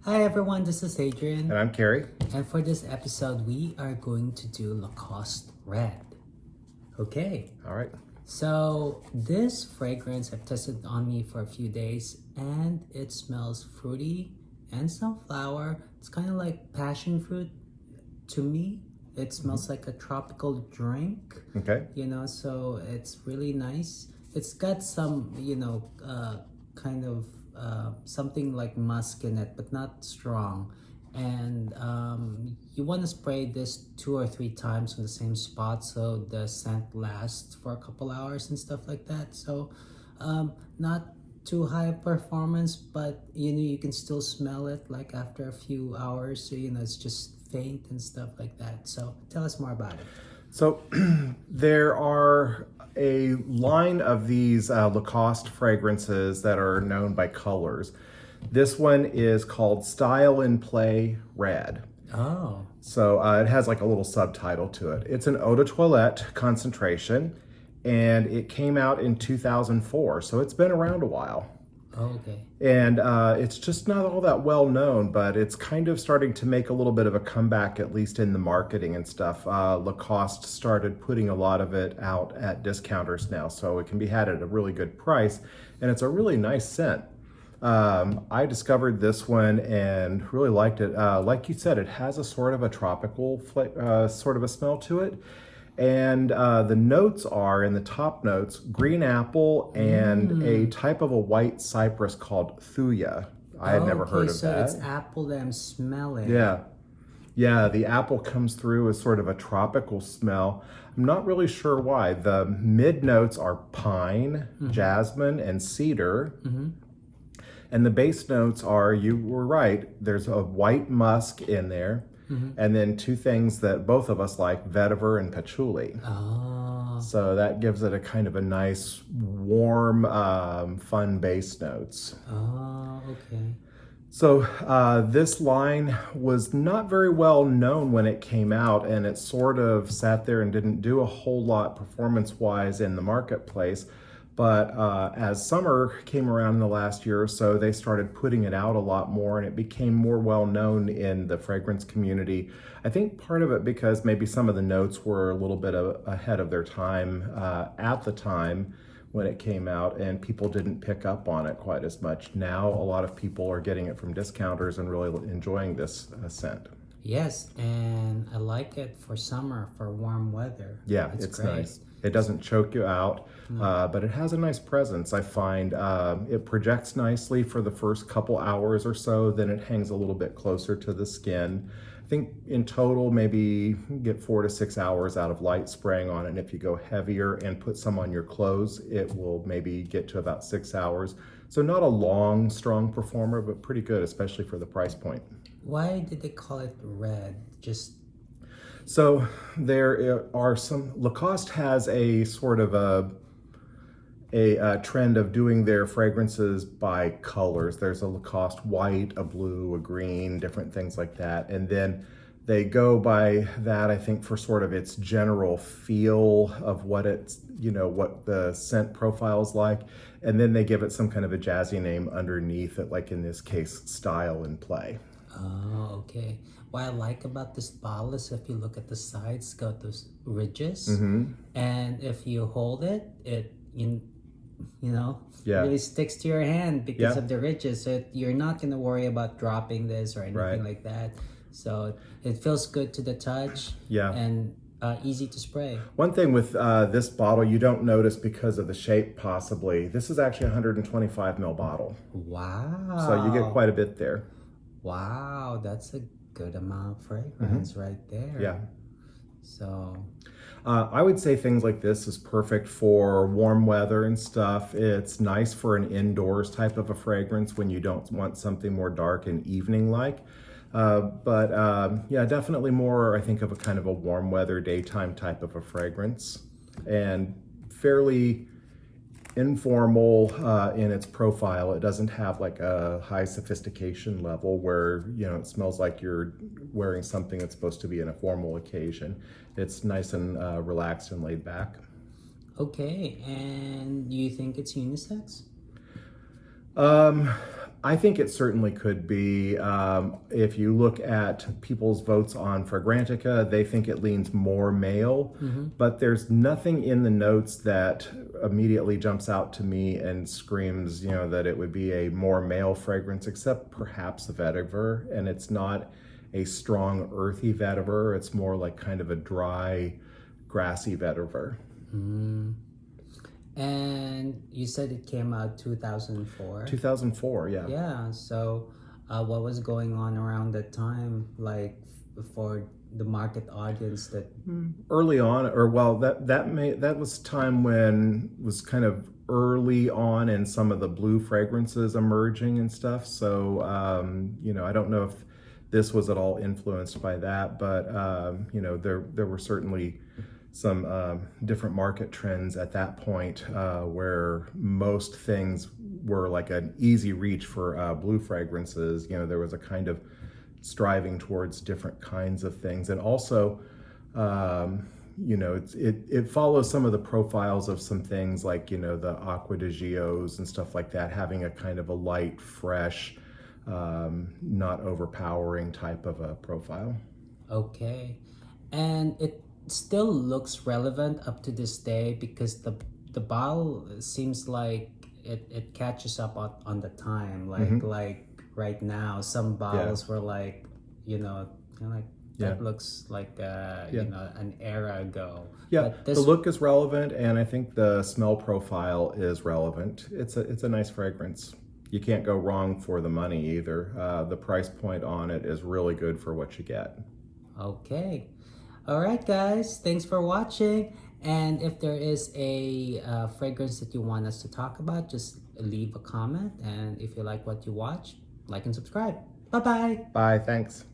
Hi everyone, this is Adrian. And I'm Carrie. And for this episode, we are going to do Lacoste Red. Okay. All right. So this fragrance I've tested on me for a few days and it smells fruity and some flower. It's kind of like passion fruit to me. It smells like a tropical drink. Okay. So it's really nice. It's got some, kind of something like musk in it, but not strong. And you want to spray this 2 or 3 times on the same spot so the scent lasts for a couple hours and stuff like that. So not too high performance, but you can still smell it like after a few hours. So it's just faint and stuff like that. So tell us more about it. So there are a line of these Lacoste fragrances that are known by colors. This one is called Style and Play Red. Oh. So it has like a little subtitle to it. It's an eau de toilette concentration, and it came out in 2004. So it's been around a while. Oh, okay. And it's just not all that well known, but it's kind of starting to make a little bit of a comeback, at least in the marketing and stuff. Lacoste started putting a lot of it out at discounters now, so it can be had at a really good price, and it's a really nice scent. I discovered this one and really liked it. Like you said, it has a sort of a tropical sort of a smell to it. And the notes are, in the top notes, green apple and a type of a white cypress called thuya. I had never heard of that. So it's apple that I'm smelling. Yeah, the apple comes through as sort of a tropical smell. I'm not really sure why. The mid notes are pine, jasmine, and cedar. And the base notes are, you were right, there's a white musk in there. And then two things that both of us like, vetiver and patchouli. Oh. So that gives it a kind of a nice, warm, fun base notes. Oh, okay. So this line was not very well known when it came out, and it sort of sat there and didn't do a whole lot performance-wise in the marketplace. But as summer came around in the last year or so, they started putting it out a lot more, and it became more well known in the fragrance community. I think part of it because maybe some of the notes were a little bit ahead of their time at the time when it came out, and people didn't pick up on it quite as much. Now a lot of people are getting it from discounters and really enjoying this scent. Yes, and I like it for summer, for warm weather. Yeah, it's great. Nice. It doesn't choke you out, but it has a nice presence. I find it projects nicely for the first couple hours or so, then it hangs a little bit closer to the skin. I think in total, maybe get 4 to 6 hours out of light spraying on it. And if you go heavier and put some on your clothes, it will maybe get to about 6 hours. So not a long, strong performer, but pretty good, especially for the price point. Why did they call it red? So there are some, Lacoste has a sort of a trend of doing their fragrances by colors. There's a Lacoste white, a blue, a green, different things like that. And then they go by that, I think, for sort of its general feel of what it's, what the scent profile is like. And then they give it some kind of a jazzy name underneath it, like in this case, Style and Play. Oh, okay. What I like about this bottle is if you look at the sides, it's got those ridges. And if you hold it, it really sticks to your hand because of the ridges. So you're not going to worry about dropping this or anything like that. So it feels good to the touch and easy to spray. One thing with this bottle you don't notice because of the shape possibly, this is actually a 125 ml bottle. Wow. So you get quite a bit there. Wow, that's a good amount of fragrance right there. Yeah. So I would say things like this is perfect for warm weather and stuff. It's nice for an indoors type of a fragrance when you don't want something more dark and evening-like. Yeah, definitely more, I think, of a kind of a warm weather daytime type of a fragrance, and fairly informal in its profile. It doesn't have like a high sophistication level where, it smells like you're wearing something that's supposed to be in a formal occasion. It's nice and relaxed and laid back. Okay, and do you think it's unisex? I think it certainly could be. If you look at people's votes on Fragrantica, they think it leans more male, but there's nothing in the notes that immediately jumps out to me and screams, that it would be a more male fragrance, except perhaps the vetiver. And it's not a strong, earthy vetiver. It's more like kind of a dry, grassy vetiver. And you said it came out 2004. 2004, yeah. Yeah, so what was going on around that time, like for the market audience that Early on, or well, that was time when was kind of early on in some of the blue fragrances emerging and stuff. So I don't know if this was at all influenced by that, but there were certainly some different market trends at that point where most things were like an easy reach for blue fragrances. There was a kind of striving towards different kinds of things, and also it follows some of the profiles of some things like the Aqua di Gios and stuff like that, having a kind of a light, fresh, not overpowering type of a profile. okay, and it still looks relevant up to this day because the bottle seems like it catches up on the time, like right now some bottles were like like that looks like an era ago. Yeah, But the look is relevant, and I think the smell profile is relevant. It's a nice fragrance. You can't go wrong for the money either. The price point on it is really good for what you get. Okay. All right, guys. Thanks for watching. And if there is a fragrance that you want us to talk about, just leave a comment. And if you like what you watch, like and subscribe. Bye-bye. Bye, thanks.